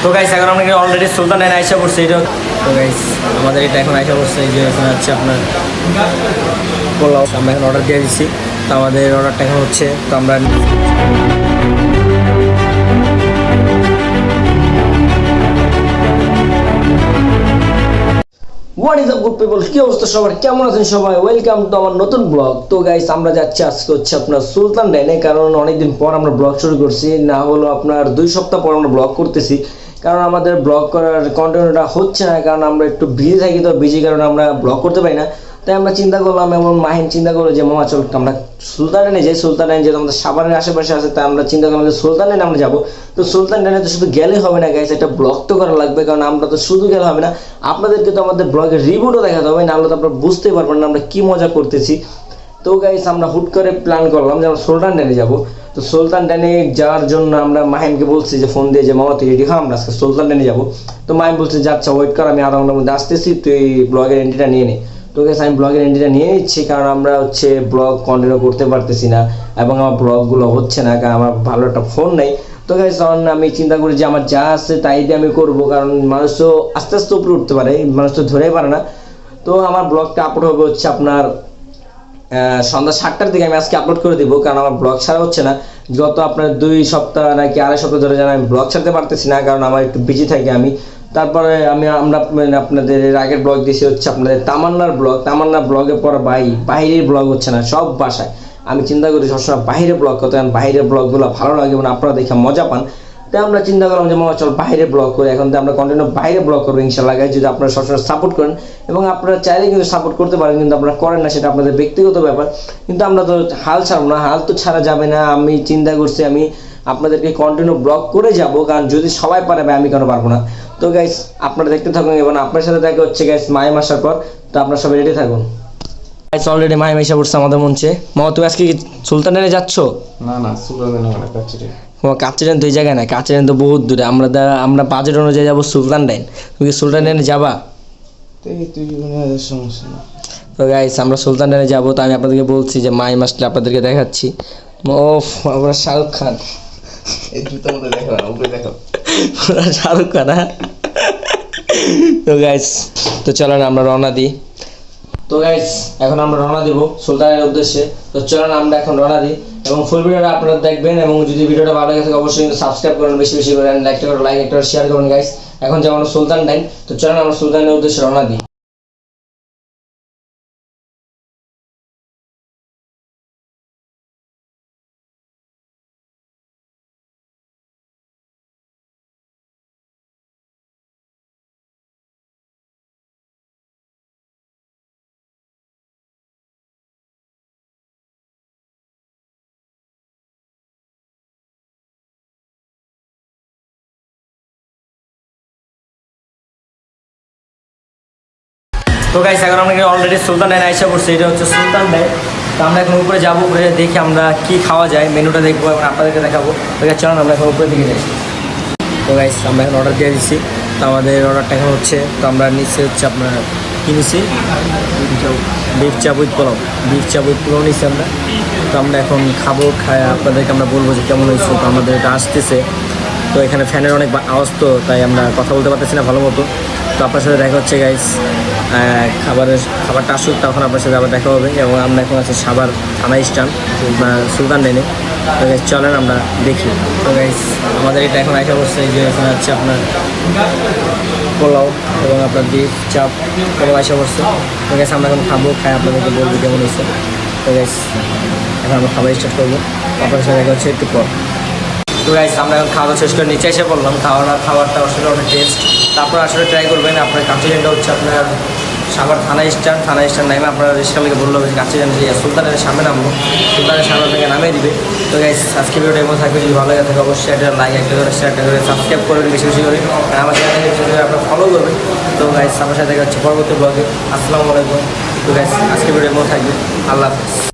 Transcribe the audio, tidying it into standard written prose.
তো গাইস এখন আমরা অলরেডি সুলতান ডাইনে আইসা পড়ছি। এটা তো গাইস আমাদের এটা এখন আইসা পড়ছে, এই যে এখানে হচ্ছে আপনার পোলাও আমরা এখন অর্ডার দিয়ে দিচ্ছি। তো আমাদের অর্ডারটা এখন হচ্ছে, তো আমরা what is up good people, কি অবস্থা সবার, কেমন আছেন সবাই? ওয়েলকাম টু আমার নতুন ব্লগ। তো গাইস আমরা যাচ্ছি আজকে হচ্ছে আপনার সুলতান ডাইনে, কারণ অনেকদিন পর আমরা ব্লগ শুরু করছি, না হলো আপনার 2 সপ্তাহ পর আমরা ব্লগ করতেছি। কারণ আমাদের ব্লগ করার কন্টিনিউটা হচ্ছে না, কারণ আমরা একটু বিজি থাকি, তো বিজি কারণে আমরা ব্লগ করতে পারি না। তাই আমরা চিন্তা করলাম, এবং মাহিন চিন্তা করলো যে মামা চল আমরা সুলতান ডাইনে যাই। সুলতান ডাইন যেহেতু আমাদের সাভারের আশেপাশে আছে, তাই আমরা চিন্তা করলাম যে সুলতান ডাইনে আমরা যাবো। তো সুলতান ডাইনে তো শুধু গেলে হবে না গাইস, একটা ব্লগ তো করা লাগবে, কারণ আমরা তো শুধু গেলে হবে না, আপনাদেরকে তো আমাদের ব্লগের রিভিউটা দেখাতে হবে, নাহলে তো আপনারা বুঝতে পারবেন না আমরা কি মজা করতেছি। তো গাইস আমরা হুট করে প্ল্যান করলাম যে আমরা সুলতান ডাইনে যাবো। তো সুলতান ডাইনে যাওয়ার জন্য আমরা মাহিনকে বলছি যে ফোন দিয়ে যে মামা তুই রেডি খা, আমরা আজকে সুলতান ডাইনে যাবো। তো মাহিন বলছে যে আচ্ছা ওয়েট কর, আমি আধা ঘন্টার মধ্যে আসতেছি, তুই ব্লগের এন্ট্রিটা নিয়ে নে। তো গাইস আমি ব্লগের এন্ট্রিটা নিয়ে নিচ্ছি, কারণ আমরা হচ্ছে ব্লগ কন্টিনিউ করতে পারতেছি না, এবং আমার ব্লগগুলো হচ্ছে না, কারণ আমার ভালো একটা ফোন নেই। তো গাইস আমি চিন্তা করি যে আমার যা আছে তাই দিয়ে আমি করবো, কারণ মানুষ তো আস্তে আস্তে উপরে উঠতে পারে, মানুষ তো ধরেই পারে না। তো আমার ব্লগটা আপলোড হবে হচ্ছে আপনার সন্ধ্যা 7টার দিকে আমি আজকে আপলোড করে দিব, কারণ আমার ব্লগ ছাড়া হচ্ছে না। গত আপনার 2 সপ্তাহ নাকি 2.5 সপ্তাহ ধরে যেন আমি ব্লগ ছাড়তে পারতেছি না, কারণ আমার একটু বিজি থাকি আমি। তারপরে আমরা আপনাদের আগের ব্লগ দিয়েছি হচ্ছে আপনাদের তামান্নার ব্লগ, তামান্নার ব্লগের পর বাইরের ব্লগ হচ্ছে না, সব বাসায়। আমি চিন্তা করি সবসময় বাইরের ব্লগ করতে, কারণ বাইরের ব্লগগুলো ভালো লাগে এবং আপনারা দেখে মজা পান। তাই আমরা চিন্তা করলাম যে মামা চল বাইরে ব্লগ করি। এখন তো আমরা কন্টিনিউ বাইরে ব্লগ করবো ইনশাআল্লাহ, যদি আপনারা সবসময় সাপোর্ট করেন, এবং আপনারা চাইলে কিন্তু সাপোর্ট করতে পারেন, কিন্তু আপনারা করেন না, সেটা আপনাদের ব্যক্তিগত ব্যাপার। কিন্তু আমরা তো হাল ছাড়বো না, হাল তো ছাড়া যাবে না। আমি চিন্তা করছি আমি আপনাদেরকে কন্টিনিউ ব্লগ করে যাব, কারণ যদি সবাই পারে আমি কেন পারবো না। তো গাইস আপনারা দেখতে থাকুন, এবং আপনার সাথে দেখা হচ্ছে গাইস মাইম আসার পর। তো আপনারা সবাই রেডি থাকুন। গাইস অলরেডি মাইম এসে পড়ছে আমাদের মঞ্চে। মামা তুমি আজকে সুলতান ডাইনে যাচ্ছ? না না, সুলতান ডাইনে না, কাচ্চি। তোমার কাচিরান তো এই জায়গায় না, কাচিরান তো বহুত দূরে। আমরা বাজেট অনুযায়ী যাবো সুলতান ডাইন। তুমি কি সুলতান ডাইনে যাবা? সমস্যা না। তো গাইস আমরা সুলতান ডাইনে যাবো। তো আমি আপনাদেরকে বলছি যে মাই আসলে আপনাদেরকে দেখাচ্ছি। ওফ আমরা শাহরুখ খান, এই জুতার মধ্যে দেখো না, উপরে দেখো শাহরুখ খান। হ্যাঁ তো গাইস তো চলেন আমরা রওনা দিই। তো গাইস এখন আমরা রওনা দিব সুলতানের উদ্দেশ্যে। তো চলেন আমরা এখন রওনা দিই, এবং ফুল ভিডিওটা আপনারা দেখবেন, এবং যদি ভিডিওটা ভালো লাগে থাকে অবশ্যই কিন্তু সাবস্ক্রাইব করুন, বেশি বেশি করে লাইক একটা শেয়ার করুন গাইস। এখন যেমন সুলতান ডাইন, তো চলেন আমরা সুলতানের উদ্দেশ্যে রওনা দিই। তো গাইস এখন আমরা অলরেডি সুলতান ডাইন আইসা পড়ছি। এটা হচ্ছে সুলতান ডাইন। তো আমরা এখন উপরে যাবো, উপরে দেখি আমরা কি খাওয়া যায়, মেনুটা দেখবো এবং আপনাদেরকে দেখাবো। তো চলেন আমরা এখন উপরে দিকে যাই। তো গাইস আমরা এখন অর্ডার দিয়ে দিচ্ছি। তো আমাদের অর্ডারটা এখন হচ্ছে, তো আমরা নিচ্ছি হচ্ছে আপনার কী নিচ্ছি, বিফ চাপ উইথ পোলাও, নিচ্ছি আমরা। তো আমরা এখন খাবো, খায় আপনাদেরকে আমরা বলবো যে কেমন হয়েছে। তো আমাদের এটা আসতেছে, তো এখানে ফ্যানের অনেক আওয়াজ, তো তাই আমরা কথা বলতে পারতেছি না ভালো মতো। তো আপনার সাথে দেখা হচ্ছে গাইস, খাবারটা আসুক তখন আপনার সাথে আবার দেখা হবে। এবং আমরা এখন আছি সাভার থানা স্ট্যান্ড সুলতান ডাইনে। তো গাইস চলেন আমরা দেখি। তো গাইস আমাদের এটা এখন আইসা বসছে, এই যে এখানে হচ্ছে আপনার পোলাও এবং আপনার বিফ চাপ পোলাও আইসা বসছে। তো গাইস আমরা এখন খাবো, খাই আপনাদেরকে বলবো কেমন হয়েছে। তো গাইস এখন আমরা খাবার স্টার্ট করবো, আপনার সাথে দেখা হচ্ছে একটু পর। তো গাইস আমরা এখন খাওয়া শেষ করে নিচে এসে পড়লাম। খাবারটা আসলে অনেক টেস্ট, তারপর আসলে ট্রাই করবেন। আপনার কাচিরানটা হচ্ছে আপনার সাভার থানা স্ট্যান্ড নামে আপনারা রিক্সাওয়ালাকে বললো যে কাচিরান সুলতানের সামনে নামবো, সুলতানের সামনে থেকে নামিয়ে দিবে। তো গাইস আজকে ভিডিওটা এমন থাকবে, যদি ভালো লাগে থাকে অবশ্যই একটা লাইক, একটা করে শেয়ার, একটা করে সাবস্ক্রাইব করবেন বেশি বেশি করে, আর আমার চ্যানেলকে বেশি করে আপনারা ফলো করবেন। তো গাইস আমার সাথে দেখা হচ্ছে পরবর্তী ব্লগে। আসসালামু আলাইকুম। তো গাইস আজকে ভিডিও এমন থাকবে, আল্লাহ হাফেজ।